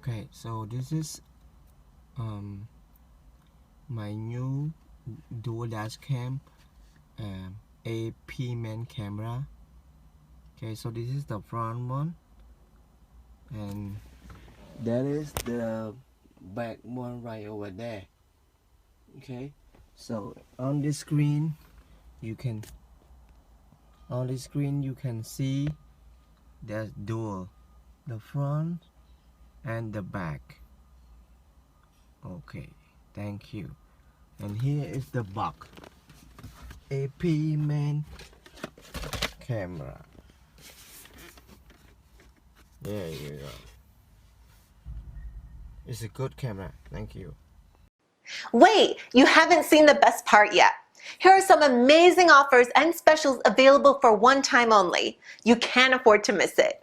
Okay, so this is my new dual dash cam APEMAN camera. Okay, so this is the front one, and that is the back one right over there. Okay, so on this screen you can see there's dual, the front and the back. Okay, thank you. And here is the box, APEMAN camera. There you go. It's a good camera. Thank you. Wait, you haven't seen the best part yet. Here are some amazing offers and specials available for one time only. You can't afford to miss it.